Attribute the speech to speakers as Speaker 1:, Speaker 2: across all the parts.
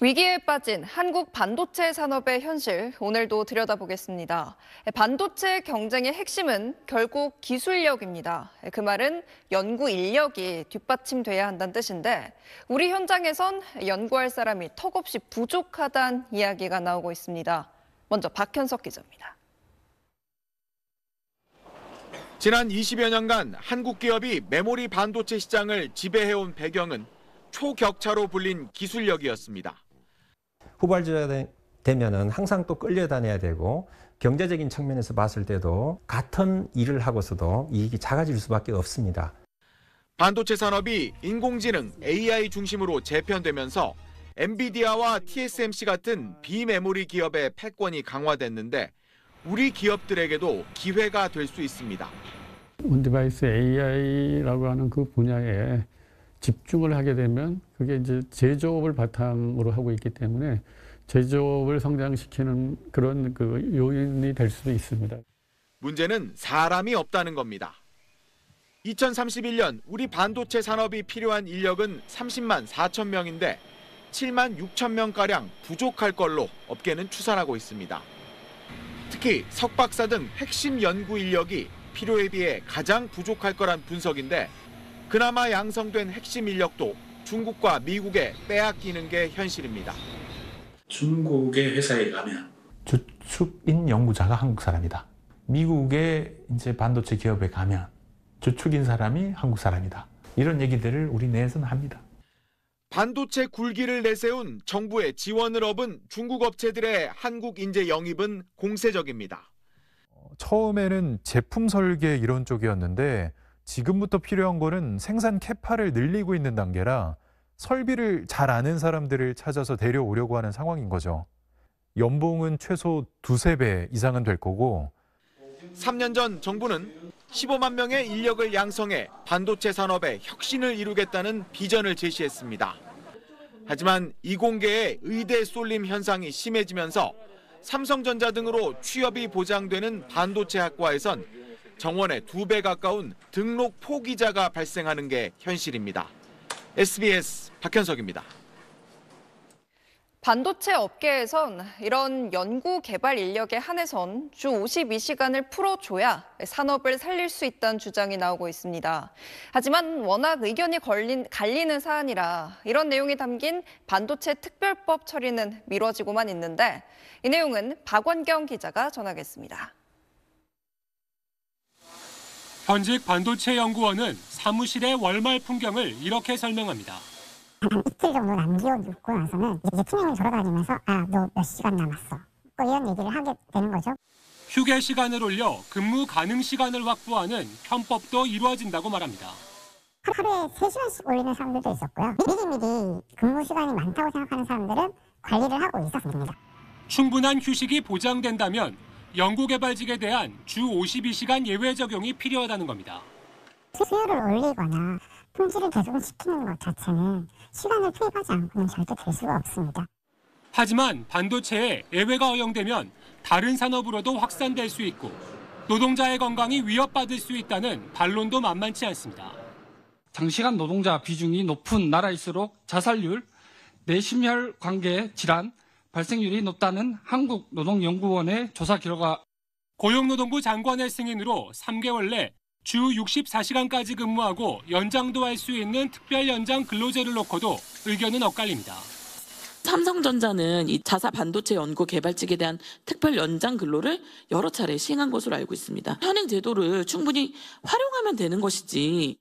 Speaker 1: 위기에 빠진 한국 반도체 산업의 현실, 오늘도 들여다보겠습니다. 반도체 경쟁의 핵심은 결국 기술력입니다. 그 말은 연구 인력이 뒷받침돼야 한다는 뜻인데, 우리 현장에선 연구할 사람이 턱없이 부족하다는 이야기가 나오고 있습니다. 먼저 박현석 기자입니다.
Speaker 2: 지난 20여 년간 한국 기업이 메모리 반도체 시장을 지배해온 배경은 초격차로 불린 기술력이었습니다.
Speaker 3: 후발주자 되면은 항상 또 끌려다녀야 되고 경제적인 측면에서 봤을 때도 같은 일을 하고서도 이익이 작아질 수밖에 없습니다.
Speaker 2: 반도체 산업이 인공지능 AI 중심으로 재편되면서 엔비디아와 TSMC 같은 비메모리 기업의 패권이 강화됐는데 우리 기업들에게도 기회가 될 수 있습니다.
Speaker 4: 온디바이스 AI라고 하는 그 분야에 집중을 하게 되면 그게 이제 제조업을 바탕으로 하고 있기 때문에 제조업을 성장시키는 그런 그 요인이 될 수도 있습니다.
Speaker 2: 문제는 사람이 없다는 겁니다. 2031년 우리 반도체 산업이 필요한 인력은 30만 4천 명인데 7만 6천 명가량 부족할 걸로 업계는 추산하고 있습니다. 특히 석박사 등 핵심 연구 인력이 필요에 비해 가장 부족할 거란 분석인데 그나마 양성된 핵심 인력도 중국과 미국에 빼앗기는 게 현실입니다.
Speaker 5: 중국의 회사에 가면
Speaker 6: 주축인 연구자가 한국 사람이다. 미국의 이제 반도체 기업에 가면 주축인 사람이 한국 사람이다. 이런 얘기들을 우리 내에서는 합니다.
Speaker 2: 반도체 굴기를 내세운 정부의 지원을 얻은 중국 업체들의 한국 인재 영입은 공세적입니다.
Speaker 7: 처음에는 제품 설계 이런 쪽이었는데 지금부터 필요한 거는 생산 캐파를 늘리고 있는 단계라 설비를 잘 아는 사람들을 찾아서 데려오려고 하는 상황인 거죠. 연봉은 최소 2~3배 이상은 될 거고.
Speaker 2: 3년 전 정부는 15만 명의 인력을 양성해 반도체 산업에 혁신을 이루겠다는 비전을 제시했습니다. 하지만 이공계의 의대 쏠림 현상이 심해지면서 삼성전자 등으로 취업이 보장되는 반도체 학과에선 정원의 2배 가까운 등록 포기자가 발생하는 게 현실입니다. SBS 박현석입니다.
Speaker 1: 반도체 업계에선 이런 연구 개발 인력에 한해선 주 52시간을 풀어줘야 산업을 살릴 수 있다는 주장이 나오고 있습니다. 하지만 워낙 의견이 갈리는 사안이라 이런 내용이 담긴 반도체 특별법 처리는 미뤄지고만 있는데 이 내용은 박원경 기자가 전하겠습니다.
Speaker 8: 현직 반도체 연구원은 사무실의 월말 풍경을 이렇게 설명합니다.
Speaker 9: 한 이틀 정도 남겨놓고 나서는 이제 팀장이 돌아다니면서 너 몇 시간 남았어. 이런 얘기를 하게 되는 거죠.
Speaker 8: 휴게 시간을 올려 근무 가능 시간을 확보하는 편법도 이루어진다고 말합니다.
Speaker 9: 하루에 3시간씩 올리는 사람들도 있었고요. 미리미리 근무 시간이 많다고 생각하는 사람들은 관리를 하고 있었습니다.
Speaker 8: 충분한 휴식이 보장된다면 연구개발직에 대한 주 52시간 예외 적용이 필요하다는 겁니다.
Speaker 9: 수요를 올리거나 품질을 개선시키는 것 자체는 시간을 투입하지 않고는 절대 될 수가 없습니다.
Speaker 8: 하지만 반도체에 예외가 허용되면 다른 산업으로도 확산될 수 있고 노동자의 건강이 위협받을 수 있다는 반론도 만만치 않습니다.
Speaker 10: 장시간 노동자 비중이 높은 나라일수록 자살률, 내심혈 관계 질환 발생률이 높다는 한국노동연구원의 조사 결과
Speaker 8: 고용노동부 장관의 승인으로 3개월 내 주 64시간까지 근무하고 연장도 할 수 있는 특별 연장 근로제를 놓고도 의견은 엇갈립니다.
Speaker 11: 삼성전자는 이 자사 반도체 연구 개발직에 대한 특별 연장 근로를 여러 차례 시행한 것으로 알고 있습니다. 현행 제도를 충분히 활용하면 되는 것이지.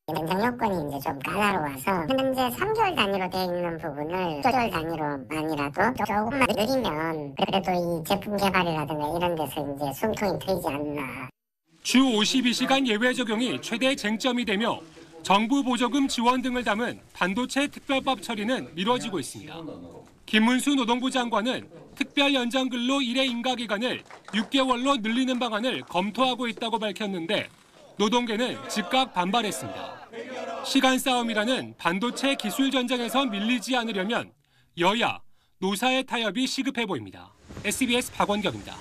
Speaker 9: 연장 요건이 이제 좀 까다로워서 현재 3개월 단위로 되어 있는 부분을 6개월 단위로만이라도 조금만 늘리면 그래도 이 제품 개발이라든가 이런 데서 이제 숨통이 트이지 않나.
Speaker 8: 주 52시간 예외 적용이 최대 쟁점이 되며 정부 보조금 지원 등을 담은 반도체 특별법 처리는 미뤄지고 있습니다. 김문수 노동부 장관은 특별 연장 근로 1회 인가 기간을 6개월로 늘리는 방안을 검토하고 있다고 밝혔는데 노동계는 즉각 반발했습니다. 시간 싸움이라는 반도체 기술 전쟁에서 밀리지 않으려면 여야, 노사의 타협이 시급해 보입니다. SBS 박원경입니다.